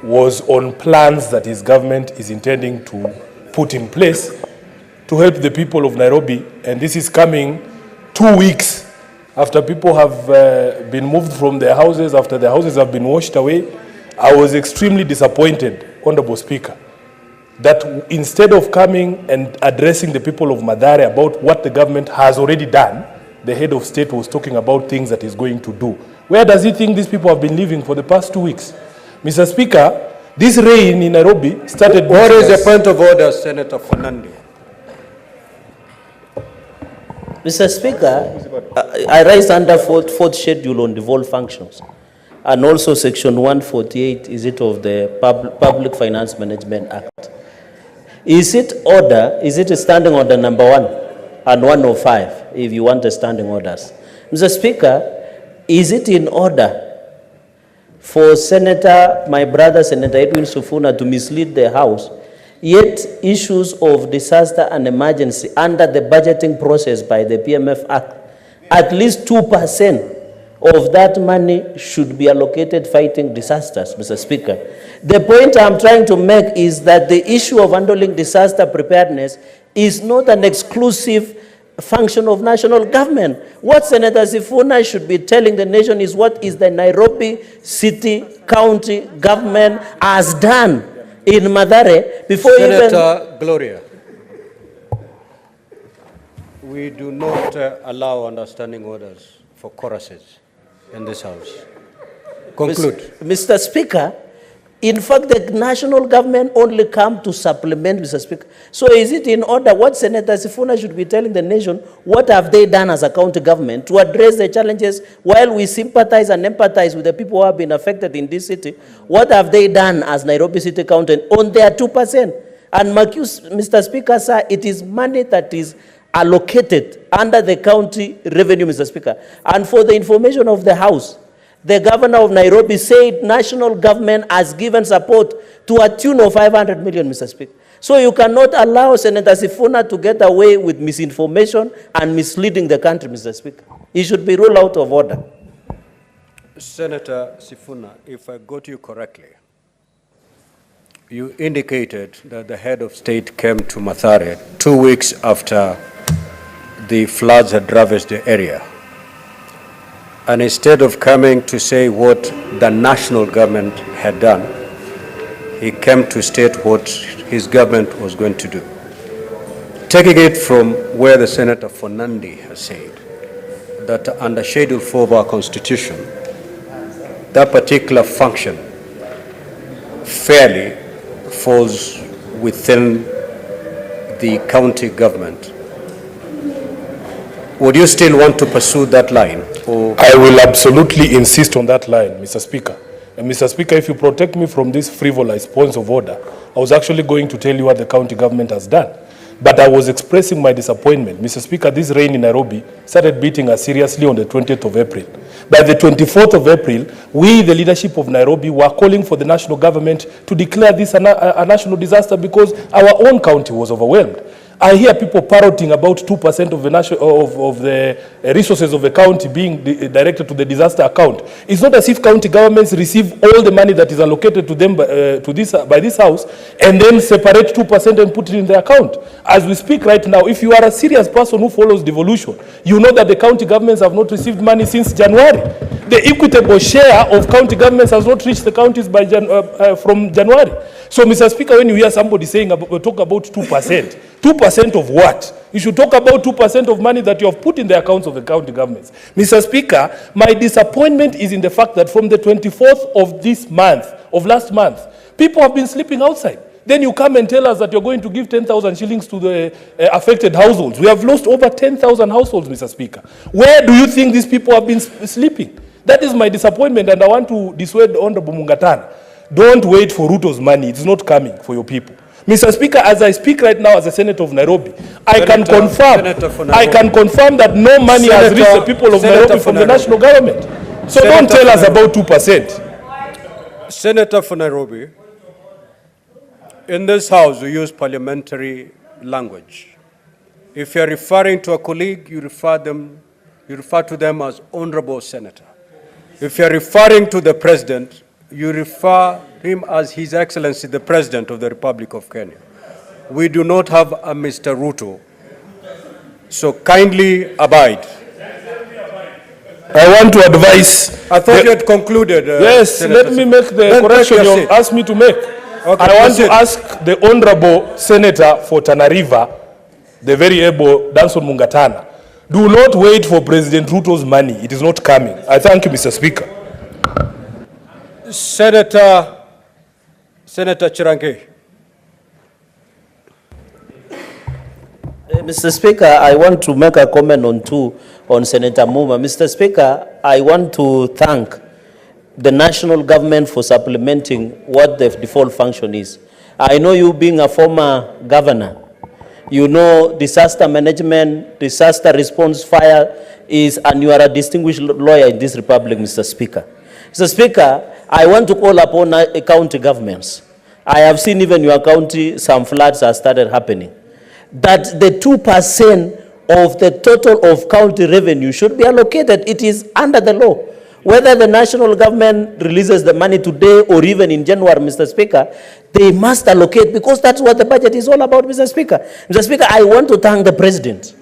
was on plans that his government is intending to put in place to help the people of Nairobi. And this is coming 2 weeks after people have been moved from their houses, after their houses have been washed away. I was extremely disappointed, Honorable Speaker, that instead of coming and addressing the people of Mathare about what the government has already done, the head of state was talking about things that he's going to do. Where does he think these people have been living for the past 2 weeks? Mr. Speaker, this rain in Nairobi started... What is the point of order, Senator Fernandez? Mr. Speaker, I rise under fourth schedule on devolved functions, and also section 148 is it of the Public Finance Management Act. Is it standing order number 1 and 105 if you want the standing orders? Mr. Speaker, is it in order for my brother Senator Edwin Sifuna to mislead the House, yet issues of disaster and emergency under the budgeting process by the PMF Act, at least 2% of that money should be allocated fighting disasters, Mr. Speaker? The point I'm trying to make is that the issue of handling disaster preparedness is not an exclusive function of national government. What Senator Sifuna should be telling the nation is what is the Nairobi City County government has done in Mathare before Senator Gloria, we do not allow understanding orders for choruses in this House. Conclude. Mr. Speaker, in fact, the national government only come to supplement, Mr. Speaker. So is it in order what Senator Sifuna should be telling the nation, what have they done as a county government to address the challenges while we sympathize and empathize with the people who have been affected in this city? What have they done as Nairobi City County on their 2%? And Mr. Speaker, sir, it is money that is allocated under the county revenue, Mr. Speaker. And for the information of the House, the governor of Nairobi said national government has given support to a tune of 500 million, Mr. Speaker. So you cannot allow Senator Sifuna to get away with misinformation and misleading the country, Mr. Speaker. He should be ruled out of order. Senator Sifuna, if I got you correctly, you indicated that the head of state came to Mathare 2 weeks after the floods had ravaged the area. And instead of coming to say what the national government had done, he came to state what his government was going to do. Taking it from where the Senator Fernandez has said, that under Schedule 4 of our Constitution, that particular function fairly falls within the county government. Would you still want to pursue that line? Or? I will absolutely insist on that line, Mr. Speaker. And Mr. Speaker, if you protect me from these frivolous points of order, I was actually going to tell you what the county government has done. But I was expressing my disappointment. Mr. Speaker, this rain in Nairobi started beating us seriously on the 20th of April. By the 24th of April, we, the leadership of Nairobi, were calling for the national government to declare this a national disaster because our own county was overwhelmed. I hear people parroting about 2% of the resources of the county being directed to the disaster account. It's not as if county governments receive all the money that is allocated to them by this House and then separate 2% and put it in the account. As we speak right now, if you are a serious person who follows devolution, you know that the county governments have not received money since January. The equitable share of county governments has not reached the counties by from January. So, Mr. Speaker, when you hear somebody saying talk about 2%, 2% of what? You should talk about 2% of money that you have put in the accounts of the county governments. Mr. Speaker, my disappointment is in the fact that from the 24th of this month, of last month, people have been sleeping outside. Then you come and tell us that you're going to give 10,000 shillings to the affected households. We have lost over 10,000 households, Mr. Speaker. Where do you think these people have been sleeping? That is my disappointment, and I want to dissuade Honorable Mungatana. Don't wait for Ruto's money. It's not coming for your people. Mr. Speaker, as I speak right now as a senator of Nairobi, I can confirm that no money has reached the people of Nairobi from the national government. So don't tell us about 2%. Senator for Nairobi, in this House we use parliamentary language. If you're referring to a colleague, you refer to them as honorable senator. If you're referring to the president, you refer him as His Excellency the President of the Republic of Kenya. We do not have a Mr. Ruto. So kindly abide. I want to advise. I thought you had concluded. Yes, Senator. let me make the Then correction take your you seat. asked me to make. Okay, I want proceed. to ask the Honorable Senator for Tana River, the very able Danson Mungatana, do not wait for President Ruto's money. It is not coming. I thank you, Mr. Speaker. Senator Cheragei. Mr. Speaker, I want to make a comment on Senator Muma. Mr. Speaker, I want to thank the national government for supplementing what the default function is. I know you being a former governor, you know disaster management, disaster response, fire is, and you are a distinguished lawyer in this republic, Mr. Speaker. Mr. Speaker, I want to call upon county governments. I have seen even your county, some floods have started happening. That the 2% of the total of county revenue should be allocated. It is under the law. Whether the national government releases the money today or even in January, Mr. Speaker, they must allocate, because that's what the budget is all about, Mr. Speaker. Mr. Speaker, I want to thank the President,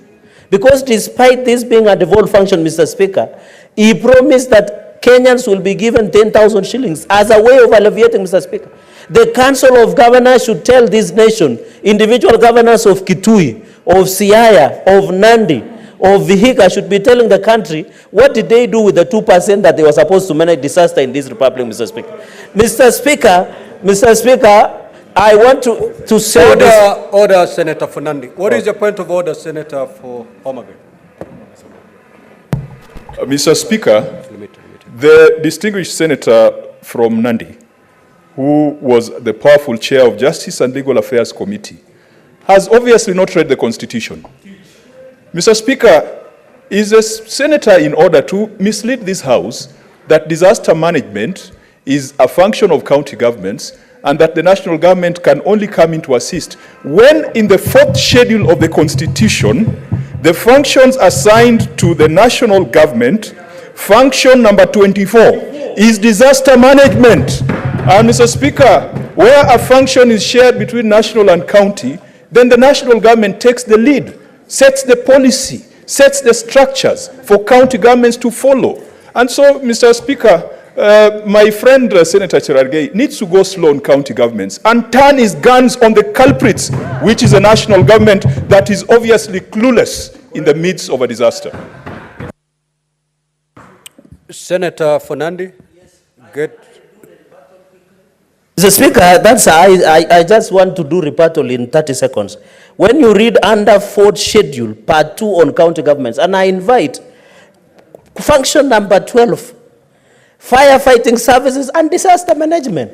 because despite this being a devolved function, Mr. Speaker, he promised that Kenyans will be given 10,000 shillings as a way of alleviating, Mr. Speaker. The Council of Governors should tell this nation, individual governors of Kitui, of Siaya, of Nandi, of Vihiga should be telling the country what did they do with the 2% that they were supposed to manage disaster in this republic, Mr. Speaker. Mr. Speaker, I want to say Order, Senator Fernandi. What is your point of order, Senator for Homabay? Mr. Speaker, the distinguished senator from Nandi, who was the powerful chair of Justice and Legal Affairs Committee, has obviously not read the Constitution. Mr. Speaker, is a senator in order to mislead this House that disaster management is a function of county governments and that the national government can only come in to assist, when in the 4th schedule of the Constitution, the functions assigned to the national government, function number 24, is disaster management. And Mr. Speaker, where a function is shared between national and county, then the national government takes the lead, sets the policy, sets the structures for county governments to follow. And so, Mr. Speaker, my friend Senator Cheragei needs to go slow on county governments and turn his guns on the culprits, which is a national government that is obviously clueless in the midst of a disaster. Senator Fernandi, get. Mr. Speaker, I just want to do rebuttal in 30 seconds. When you read under 4th schedule, part 2 on county governments, and I invite function number 12, firefighting services and disaster management.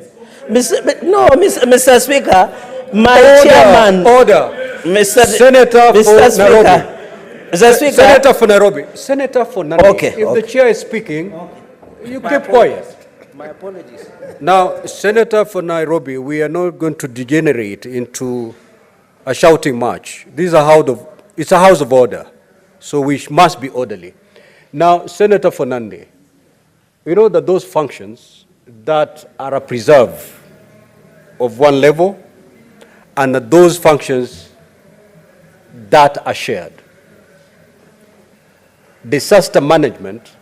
Mr. Speaker, my chairman. Order. Senator for Nairobi. Mr. Speaker. Senator for Nairobi. Senator for Nairobi. Okay. If the chair is speaking, you keep quiet. My apologies. Now, Senator for Nairobi, we are not going to degenerate into a shouting match. This is it's a house of order, so we must be orderly. Now, Senator Fernandi, you know that those functions that are a preserve of one level and that those functions that are shared. Disaster management